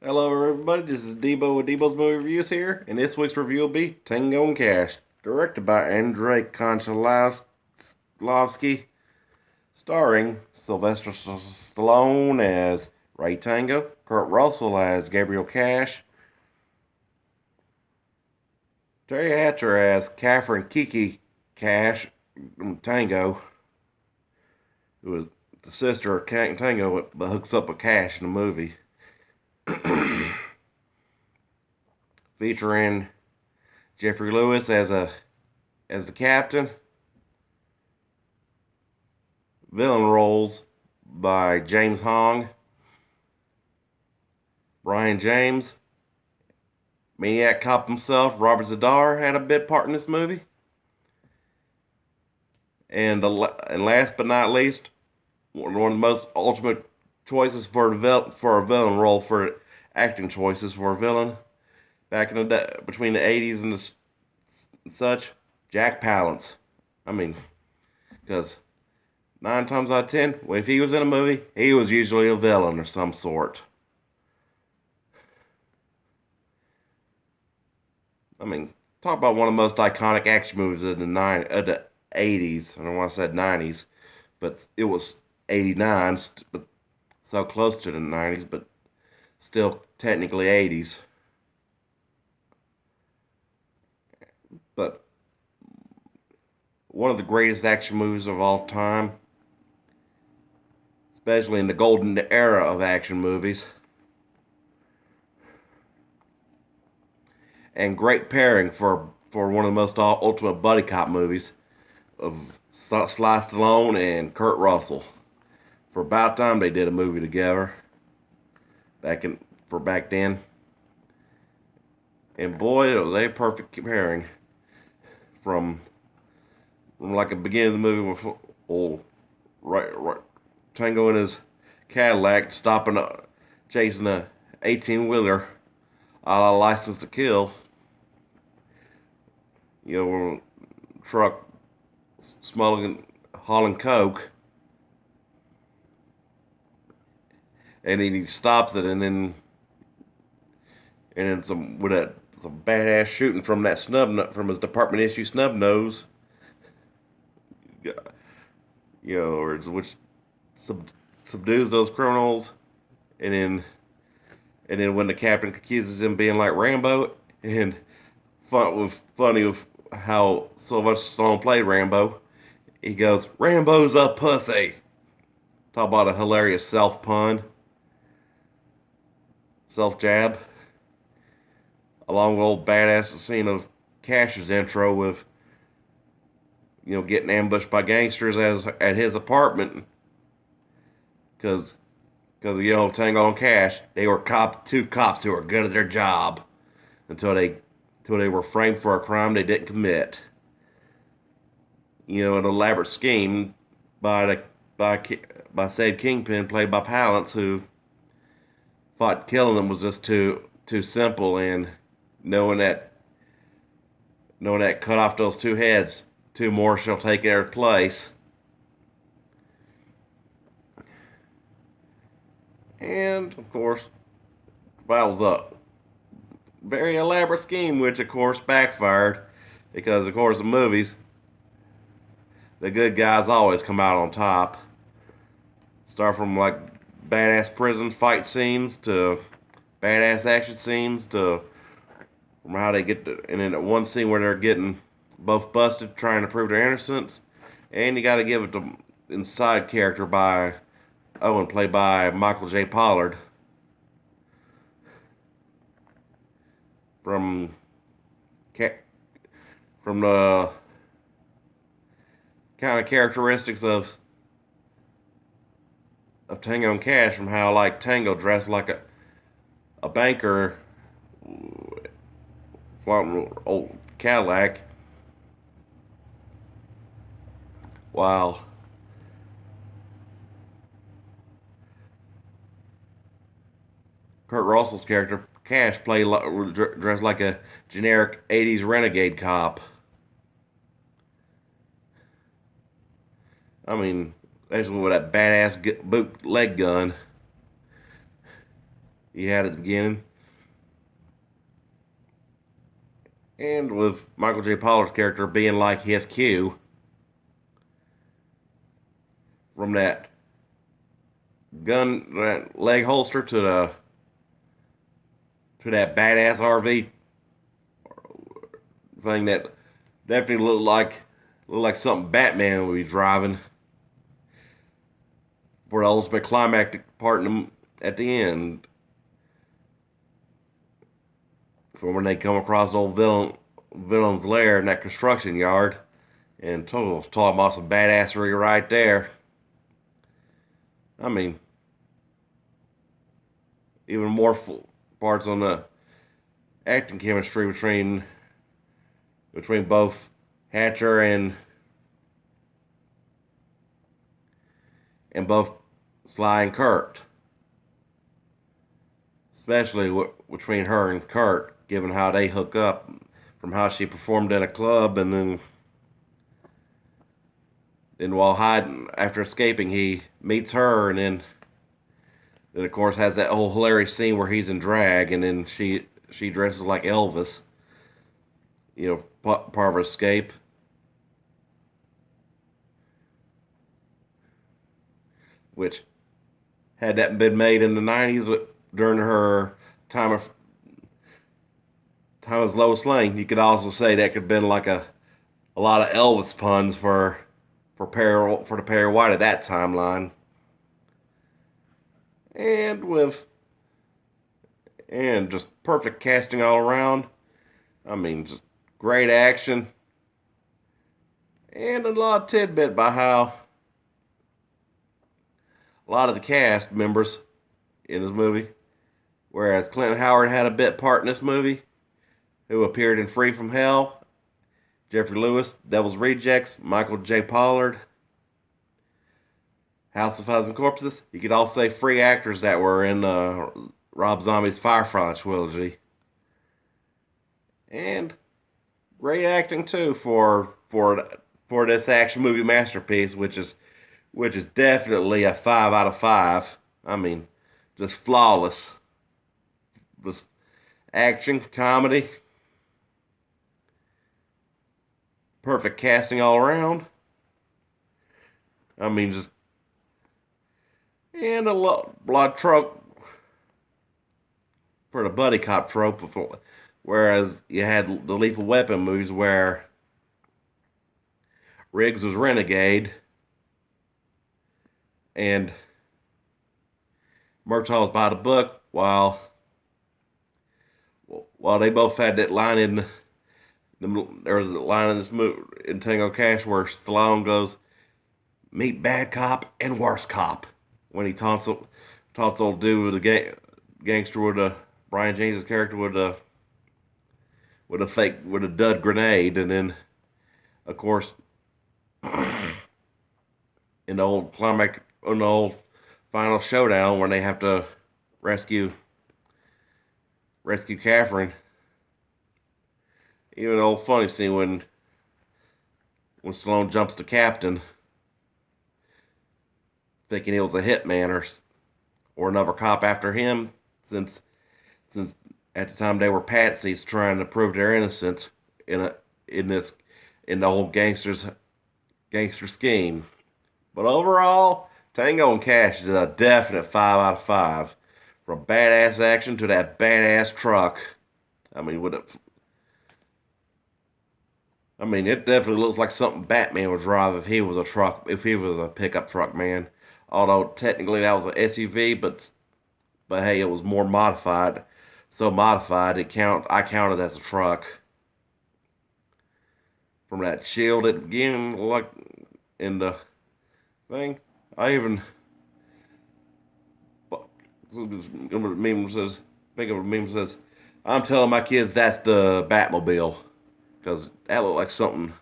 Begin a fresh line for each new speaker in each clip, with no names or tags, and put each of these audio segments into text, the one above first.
Hello, everybody. This is Debo with Debo's Movie Reviews here, and this week's review will be Tango and Cash, directed by Andrei Konchalovsky, starring Sylvester Stallone as Ray Tango, Kurt Russell as Gabriel Cash, Terry Hatcher as Catherine Kiki Cash Tango, who is the sister of Tango but hooks up with Cash in the movie, featuring Jeffrey Lewis as the captain. Villain roles by James Hong, Brian James, Maniac Cop himself, Robert Zadar had a bit part in this movie. And last but not least, one of the most ultimate choices for a villain role, for acting choices for a villain back in the day, between the 80s and such, Jack Palance. I mean, because 9 times out of 10, if he was in a movie, he was usually a villain of some sort. I mean, talk about one of the most iconic action movies of the 80s. I don't want to say 90s, but it was 89, but so close to the 90s, but still technically 80s. But one of the greatest action movies of all time, especially in the golden era of action movies. And great pairing for one of the most ultimate buddy cop movies of Sly Stallone and Kurt Russell. For about time they did a movie together back then, and boy, it was a perfect pairing from like the beginning of the movie with old right Tango in his Cadillac stopping chasing a 18-wheeler a la License to Kill. You know, truck smuggling, hauling coke, and then he stops it, and then some badass shooting from that from his department issue snub nose, which subdues those criminals, and then when the captain accuses him being like Rambo, and funny with how Sylvester Stallone played Rambo, he goes, "Rambo's a pussy." Talk about a hilarious self pun, self jab, along with old badass scene of Cash's intro with getting ambushed by gangsters at his apartment because Tango and Cash, they were two cops who were good at their job until they were framed for a crime they didn't commit. An elaborate scheme by by said Kingpin, played by Palance, who thought killing them was just too simple, and knowing that cut off those two heads, two more shall take their place. And of course, that was a very elaborate scheme, which of course backfired, because of course in movies, the good guys always come out on top. Start from like badass prison fight scenes to badass action scenes to from how they and then at one scene where they're getting both busted trying to prove their innocence, and you got to give it to inside character by Owen, played by Michael J. Pollard, from from the kind of characteristics of Tango and Cash, from how like Tango dressed like a banker, flaunting old Cadillac, while Kurt Russell's character Cash played dressed like a generic '80s renegade cop. I mean, especially with that badass bootleg gun. he had at the beginning. And with Michael J. Pollard's character being like his cue from that gun, that leg holster to that badass RV thing that definitely looked like something Batman would be driving for the ultimate climactic part at the end. For when they come across the old villain's lair in that construction yard, and talking about some badassery right there. I mean, even more parts on the acting chemistry between both Hatcher and both Sly and Kurt, especially between her and Kurt, given how they hook up from how she performed in a club, and then while hiding after escaping, he meets her, and then of course has that whole hilarious scene where he's in drag, and then she dresses like Elvis, part of her escape. Which, had that been made in the '90s during her time as Lois Lane, you could also say that could have been like a lot of Elvis puns for the Perry White of that timeline. And just perfect casting all around. I mean, just great action, and a lot of tidbit by how a lot of the cast members in this movie, whereas Clint Howard had a bit part in this movie, who appeared in Free from Hell, Jeffrey Lewis, Devil's Rejects, Michael J. Pollard, House of Thousand Corpses. You could also say free actors that were in Rob Zombie's Firefly trilogy. And great acting too for this action movie masterpiece, which is definitely a 5 out of 5. I mean, just flawless. Just action, comedy, perfect casting all around. I mean, just and a lot of trope for the buddy cop trope before. Whereas you had the Lethal Weapon movies where Riggs was Renegade and Murtaugh was by the book, while they both had that line there was a line in this movie in Tango Cash where Stallone goes, "Meet bad cop and worst cop," when he taunts old dude with a gangster with a Brian James' character with a dud grenade, and then of course in the old final showdown when they have to rescue Catherine. Even an old funny scene when Stallone jumps the captain, thinking he was a hitman or another cop after him, since at the time they were patsies trying to prove their innocence in the whole gangster scheme. But overall, Tango and Cash is a definite 5 out of 5. From badass action to that badass truck. I mean, it definitely looks like something Batman would drive if he was a pickup truck, man. Although technically that was an SUV, but hey, it was more modified. So modified, I counted as a truck. From that shield at the beginning, like in the thing, I even think of a meme says, "I'm telling my kids that's the Batmobile," because that looked like something.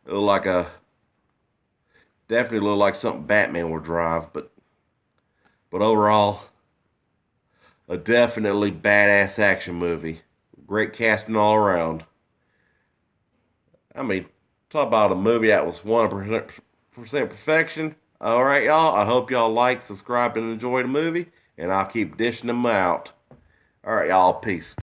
It definitely looked like something Batman would drive, but overall, a definitely badass action movie. Great casting all around. I mean, talk about a movie that was 100% perfection. Alright, y'all. I hope y'all like, subscribe, and enjoy the movie. And I'll keep dishing them out. All right, y'all. Peace.